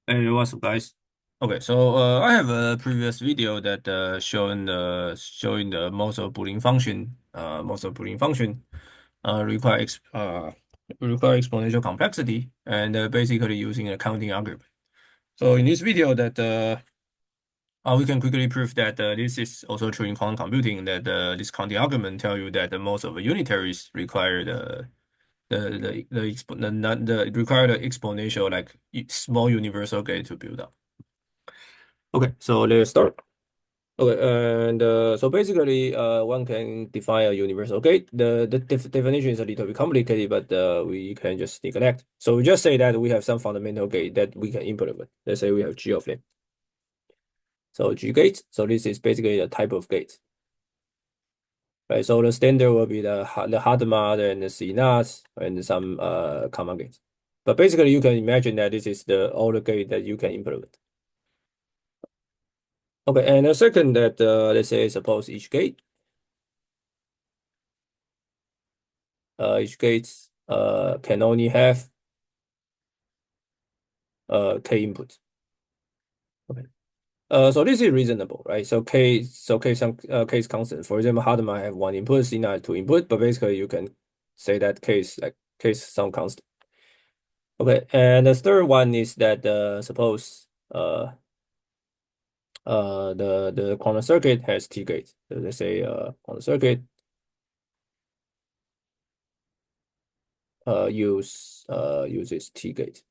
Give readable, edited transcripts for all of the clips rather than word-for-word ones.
Hey, what's up, guys? Okay, so I have a previous video that showing the most of Boolean function. Most of Boolean function require require exponential complexity and basically using a counting algorithm. So in this video, that we can quickly prove that this is also true in quantum computing. That this counting algorithm tell you that the most of the unitaries require the require the exponential like small universal gate to build up. Okay, so let's start. Okay, and so basically, one can define a universal gate. The definition is a little bit complicated, but we can just neglect. So we just say that we have some fundamental gate that we can implement. Let's say we have G of them. So G gate. So this is basically the type of gate, right? So the standard will be the hard mod and the C nuts and some common gates. But basically, you can imagine that this is the all the gate that you can implement. Okay, and the second that let's say suppose each gate can only have k input. Okay. So this is reasonable, right? K is constant. For example, hard might have one input, C has two input, but basically you can say that k is some constant. Okay, and the third one is that suppose the quantum circuit has T gate. So let's say quantum circuit uses T gate.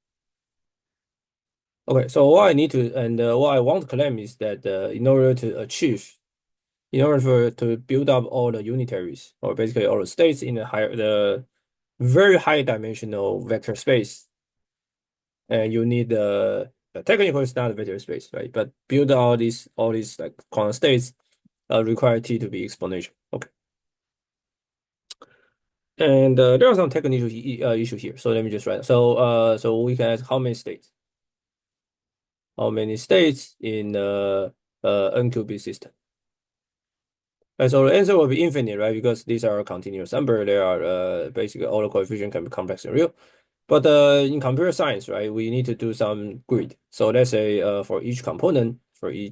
Okay, so what I need to and what I want to claim is that in order to build up all the unitaries or basically all the states in the very high dimensional vector space, and you need the technical is not a vector space, right? But build all these like quantum states require T to be exponential. Okay, and there are some technical issue here. So let me just write. So we can ask how many states? How many states in n qubit system? And so the answer will be infinite, right? Because these are continuous number. They are basically all the coefficient can be complex and real. But in computer science, right, we need to do some grid. So let's say for each component, we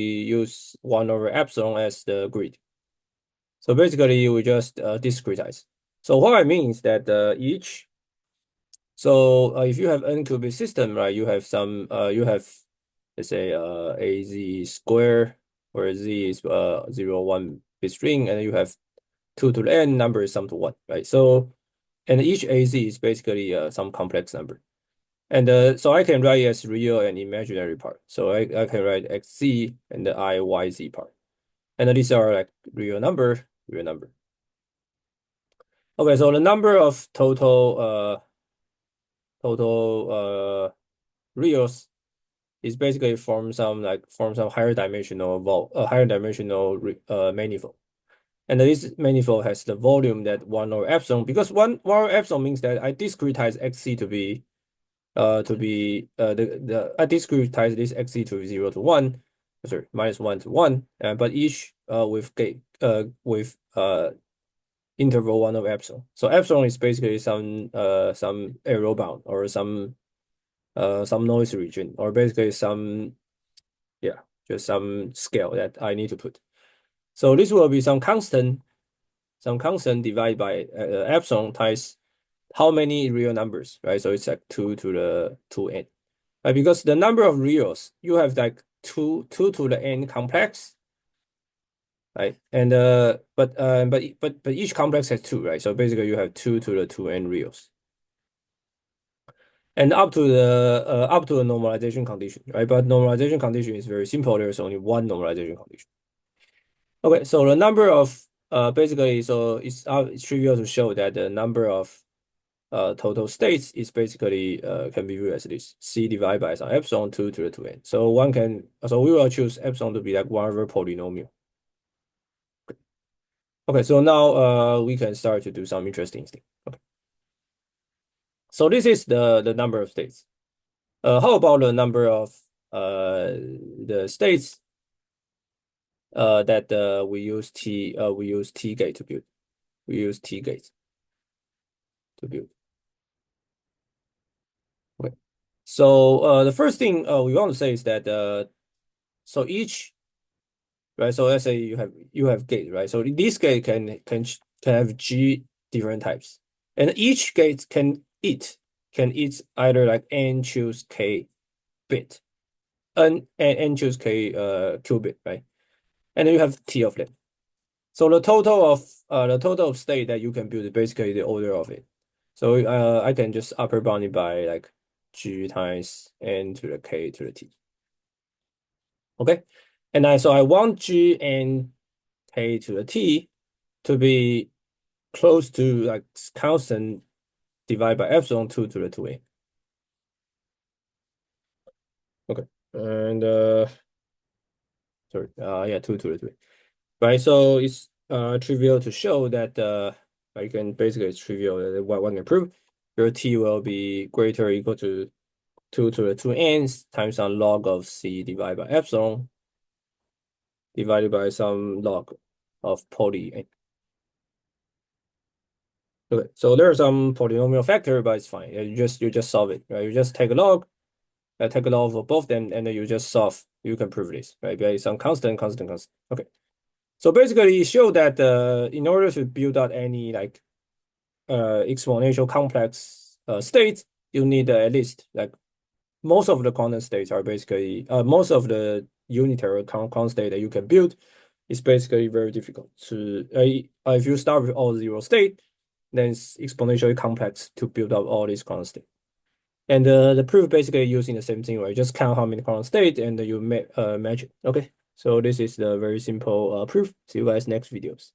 use 1 over epsilon as the grid. So basically, we just discretize. So what I mean is that if you have n qubit system, right, you have let's say az square where z is 0, 1 bit string, and you have 2 to the n number is sum to 1, right? So and each az is basically some complex number. And so I can write as real and imaginary part. So I can write xz and the iyz part. And these are like real number. Okay, so the number of total reals is basically from some higher dimensional manifold. And this manifold has the volume that 1 over epsilon, because 1 over epsilon means that I discretize xc I discretize this xc to 0 to 1, sorry, minus 1 to 1, but each with interval 1 of epsilon. So epsilon is basically some error bound or some noise region, or basically yeah, just some scale that I need to put. So this will be some constant divided by epsilon times how many real numbers, right? So it's like 2 to the 2n, right? Because the number of reals, you have like 2 to the n complex, right? And but each complex has 2, right? So basically you have 2 to the 2n reals. And up to a normalization condition, right? But normalization condition is very simple. There's only one normalization condition. Okay, so the number of basically, so it's trivial to show that the number of total states is basically can be viewed as this c divided by some epsilon 2 to the 2n. So we will choose epsilon to be like one over polynomial. Okay, so now we can start to do some interesting things. Okay, so this is the number of states. How about the number of the states that we use T gate to build? We use T gate. to build. Okay. So the first thing we want to say is that so each right. So let's say you have gate, right? So this gate can have G different types, and each gate can eat either like n choose k bit, n choose k qubit, right? And then you have T of them. So the total of state that you can build is basically the order of it. So I can just upper bound it by like G times n to the k to the t. Okay, and so I want G and k to the t to be close to like constant divided by epsilon 2 to the 2a. Okay, and sorry, yeah, 2 to the 3. Right, so it's trivial to show that you can basically it's trivial that what one can prove your t will be greater or equal to 2 to the 2n's times some log of c divided by epsilon divided by some log of poly n. Okay, so there's some polynomial factor, but it's fine. You just solve it, right? You just take a log of both them, and then you just solve. You can prove this, right? By some constant. Okay. So basically, it showed that in order to build out any like exponential complex states, you need at least like most of the quantum states are basically most of the unitary quantum state that you can build is basically very difficult to if you start with all zero state, then it's exponentially complex to build up all these quantum states. And the proof basically using the same thing, right? Just count how many quantum states and you match it. Okay, so this is the very simple proof. See you guys next videos.